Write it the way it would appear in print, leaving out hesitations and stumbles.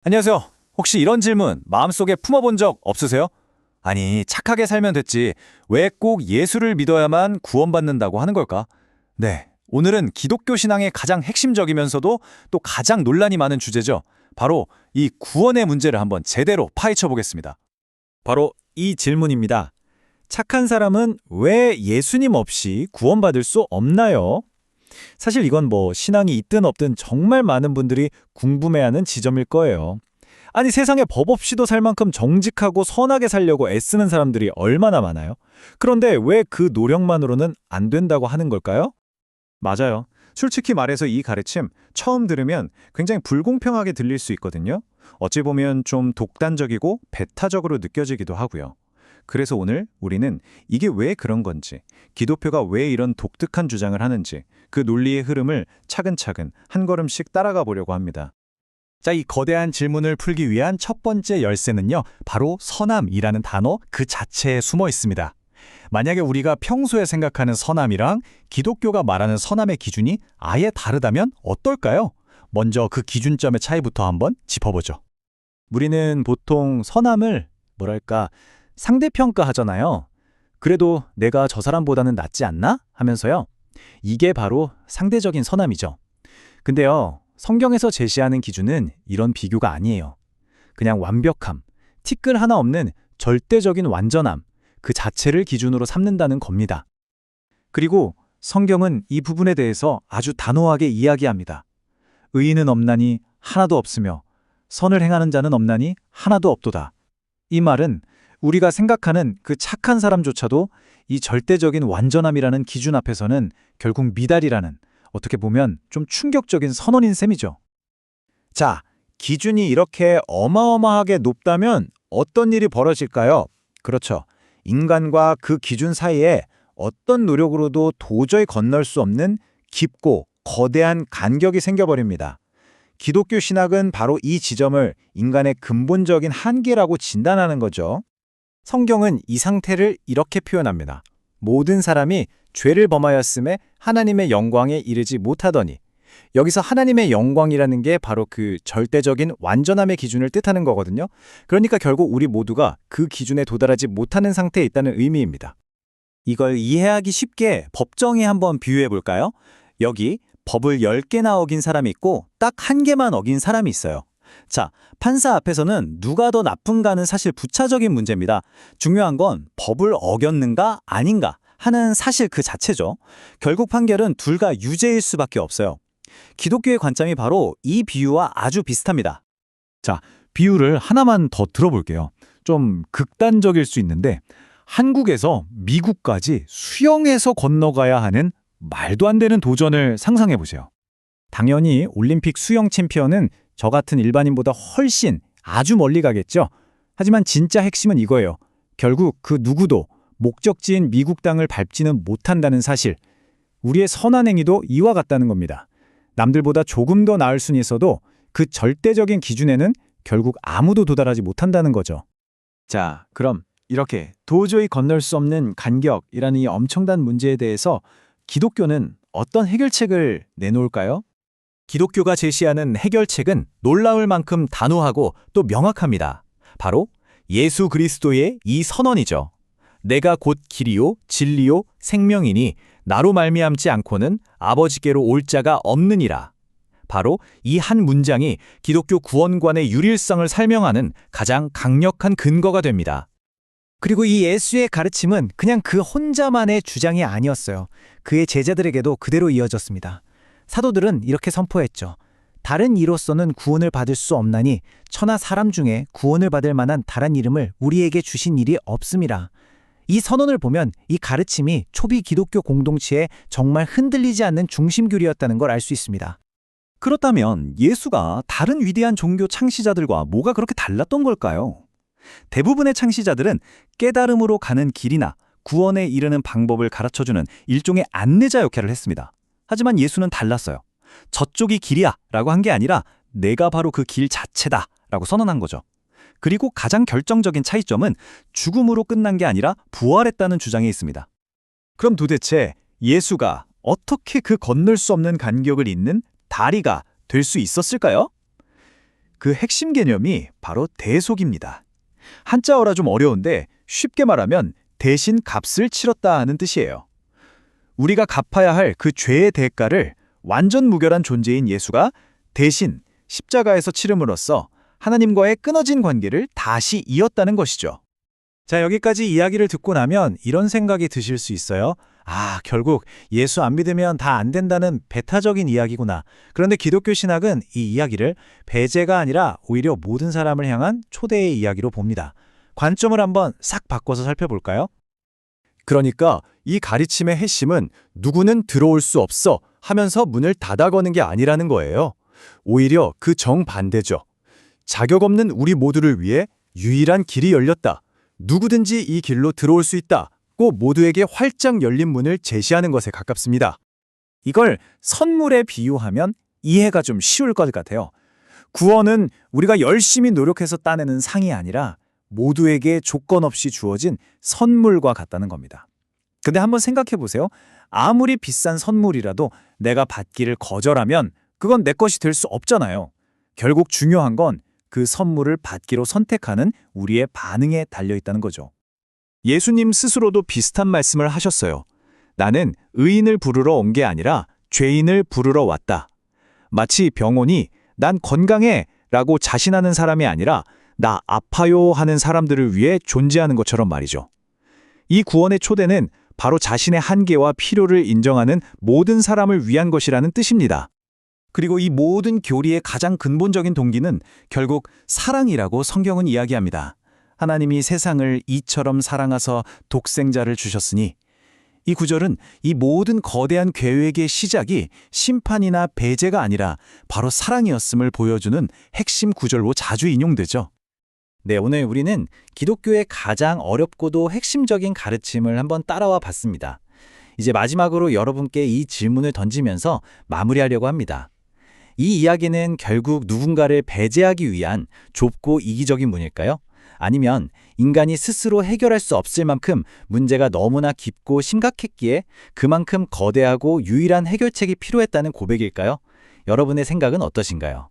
안녕하세요. 혹시 이런 질문 마음속에 품어본 적 없으세요? 아니, 착하게 살면 됐지. 왜 꼭 예수를 믿어야만 구원받는다고 하는 걸까? 네. 오늘은 기독교 신앙의 가장 핵심적이면서도 또 가장 논란이 많은 주제죠. 바로 이 구원의 문제를 한번 제대로 파헤쳐 보겠습니다. 바로 이 질문입니다. 착한 사람은 왜 예수님 없이 구원받을 수 없나요? 사실 이건 신앙이 있든 없든 정말 많은 분들이 궁금해하는 지점일 거예요. 아니, 세상에 법 없이도 살 만큼 정직하고 선하게 살려고 애쓰는 사람들이 얼마나 많아요? 그런데 왜 그 노력만으로는 안 된다고 하는 걸까요? 맞아요. 솔직히 말해서 이 가르침 처음 들으면 굉장히 불공평하게 들릴 수 있거든요. 어찌 보면 좀 독단적이고 배타적으로 느껴지기도 하고요. 그래서 오늘 우리는 이게 왜 그런 건지, 기독교가 왜 이런 독특한 주장을 하는지, 그 논리의 흐름을 차근차근 한 걸음씩 따라가 보려고 합니다. 자, 이 거대한 질문을 풀기 위한 첫 번째 열쇠는요, 바로 선함이라는 단어 그 자체에 숨어 있습니다. 만약에 우리가 평소에 생각하는 선함이랑 기독교가 말하는 선함의 기준이 아예 다르다면 어떨까요? 먼저 그 기준점의 차이부터 한번 짚어보죠. 우리는 보통 선함을 상대평가하잖아요. 그래도 내가 저 사람보다는 낫지 않나? 하면서요. 이게 바로 상대적인 선함이죠. 근데요, 성경에서 제시하는 기준은 이런 비교가 아니에요. 그냥 완벽함, 티끌 하나 없는 절대적인 완전함, 그 자체를 기준으로 삼는다는 겁니다. 그리고 성경은 이 부분에 대해서 아주 단호하게 이야기합니다. 의인은 없나니 하나도 없으며 선을 행하는 자는 없나니 하나도 없도다. 이 말은 우리가 생각하는 그 착한 사람조차도 이 절대적인 완전함이라는 기준 앞에서는 결국 미달이라는, 어떻게 보면 좀 충격적인 선언인 셈이죠. 자, 기준이 이렇게 어마어마하게 높다면 어떤 일이 벌어질까요? 그렇죠. 인간과 그 기준 사이에 어떤 노력으로도 도저히 건널 수 없는 깊고 거대한 간격이 생겨버립니다. 기독교 신학은 바로 이 지점을 인간의 근본적인 한계라고 진단하는 거죠. 성경은 이 상태를 이렇게 표현합니다. 모든 사람이 죄를 범하였음에 하나님의 영광에 이르지 못하더니. 여기서 하나님의 영광이라는 게 바로 그 절대적인 완전함의 기준을 뜻하는 거거든요. 그러니까 결국 우리 모두가 그 기준에 도달하지 못하는 상태에 있다는 의미입니다. 이걸 이해하기 쉽게 법정에 한번 비유해 볼까요? 여기 법을 10개나 어긴 사람이 있고 딱 1개만 어긴 사람이 있어요. 자, 판사 앞에서는 누가 더 나쁜가는 사실 부차적인 문제입니다. 중요한 건 법을 어겼는가 아닌가 하는 사실 그 자체죠. 결국 판결은 둘 다 유죄일 수밖에 없어요. 기독교의 관점이 바로 이 비유와 아주 비슷합니다. 자, 비유를 하나만 더 들어볼게요. 좀 극단적일 수 있는데 한국에서 미국까지 수영해서 건너가야 하는 말도 안 되는 도전을 상상해 보세요. 당연히 올림픽 수영 챔피언은 저 같은 일반인보다 훨씬 아주 멀리 가겠죠. 하지만 진짜 핵심은 이거예요. 결국 그 누구도 목적지인 미국 땅을 밟지는 못한다는 사실. 우리의 선한 행위도 이와 같다는 겁니다. 남들보다 조금 더 나을 순 있어도 그 절대적인 기준에는 결국 아무도 도달하지 못한다는 거죠. 자, 그럼 이렇게 도저히 건널 수 없는 간격이라는 이 엄청난 문제에 대해서 기독교는 어떤 해결책을 내놓을까요? 기독교가 제시하는 해결책은 놀라울 만큼 단호하고 또 명확합니다. 바로 예수 그리스도의 이 선언이죠. 내가 곧 길이요 진리요 생명이니 나로 말미암지 않고는 아버지께로 올 자가 없느니라. 바로 이 한 문장이 기독교 구원관의 유일성을 설명하는 가장 강력한 근거가 됩니다. 그리고 이 예수의 가르침은 그냥 그 혼자만의 주장이 아니었어요. 그의 제자들에게도 그대로 이어졌습니다. 사도들은 이렇게 선포했죠. 다른 이로서는 구원을 받을 수 없나니 천하 사람 중에 구원을 받을 만한 다른 이름을 우리에게 주신 일이 없음이라. 이 선언을 보면 이 가르침이 초기 기독교 공동체에 정말 흔들리지 않는 중심교리였다는 걸 알 수 있습니다. 그렇다면 예수가 다른 위대한 종교 창시자들과 뭐가 그렇게 달랐던 걸까요? 대부분의 창시자들은 깨달음으로 가는 길이나 구원에 이르는 방법을 가르쳐주는 일종의 안내자 역할을 했습니다. 하지만 예수는 달랐어요. 저쪽이 길이야 라고 한 게 아니라 내가 바로 그 길 자체다 라고 선언한 거죠. 그리고 가장 결정적인 차이점은 죽음으로 끝난 게 아니라 부활했다는 주장에 있습니다. 그럼 도대체 예수가 어떻게 그 건널 수 없는 간격을 잇는 다리가 될 수 있었을까요? 그 핵심 개념이 바로 대속입니다. 한자어라 좀 어려운데 쉽게 말하면 대신 값을 치렀다 하는 뜻이에요. 우리가 갚아야 할 그 죄의 대가를 완전 무결한 존재인 예수가 대신 십자가에서 치름으로써 하나님과의 끊어진 관계를 다시 이었다는 것이죠. 자, 여기까지 이야기를 듣고 나면 이런 생각이 드실 수 있어요. 아, 결국 예수 안 믿으면 다 안 된다는 배타적인 이야기구나. 그런데 기독교 신학은 이 이야기를 배제가 아니라 오히려 모든 사람을 향한 초대의 이야기로 봅니다. 관점을 한번 싹 바꿔서 살펴볼까요? 그러니까 이 가르침의 핵심은 누구는 들어올 수 없어 하면서 문을 닫아거는 게 아니라는 거예요. 오히려 그 정반대죠. 자격 없는 우리 모두를 위해 유일한 길이 열렸다. 누구든지 이 길로 들어올 수 있다. 꼭 모두에게 활짝 열린 문을 제시하는 것에 가깝습니다. 이걸 선물에 비유하면 이해가 좀 쉬울 것 같아요. 구원은 우리가 열심히 노력해서 따내는 상이 아니라 모두에게 조건 없이 주어진 선물과 같다는 겁니다. 근데 한번 생각해 보세요. 아무리 비싼 선물이라도 내가 받기를 거절하면 그건 내 것이 될 수 없잖아요. 결국 중요한 건 그 선물을 받기로 선택하는 우리의 반응에 달려 있다는 거죠. 예수님 스스로도 비슷한 말씀을 하셨어요. 나는 의인을 부르러 온 게 아니라 죄인을 부르러 왔다. 마치 병원이 난 건강해 라고 자신하는 사람이 아니라 나 아파요 하는 사람들을 위해 존재하는 것처럼 말이죠. 이 구원의 초대는 바로 자신의 한계와 필요를 인정하는 모든 사람을 위한 것이라는 뜻입니다. 그리고 이 모든 교리의 가장 근본적인 동기는 결국 사랑이라고 성경은 이야기합니다. 하나님이 세상을 이처럼 사랑하사 독생자를 주셨으니 이 구절은 이 모든 거대한 계획의 시작이 심판이나 배제가 아니라 바로 사랑이었음을 보여주는 핵심 구절로 자주 인용되죠. 네, 오늘 우리는 기독교의 가장 어렵고도 핵심적인 가르침을 한번 따라와 봤습니다. 이제 마지막으로 여러분께 이 질문을 던지면서 마무리하려고 합니다. 이 이야기는 결국 누군가를 배제하기 위한 좁고 이기적인 문일까요? 아니면 인간이 스스로 해결할 수 없을 만큼 문제가 너무나 깊고 심각했기에 그만큼 거대하고 유일한 해결책이 필요했다는 고백일까요? 여러분의 생각은 어떠신가요?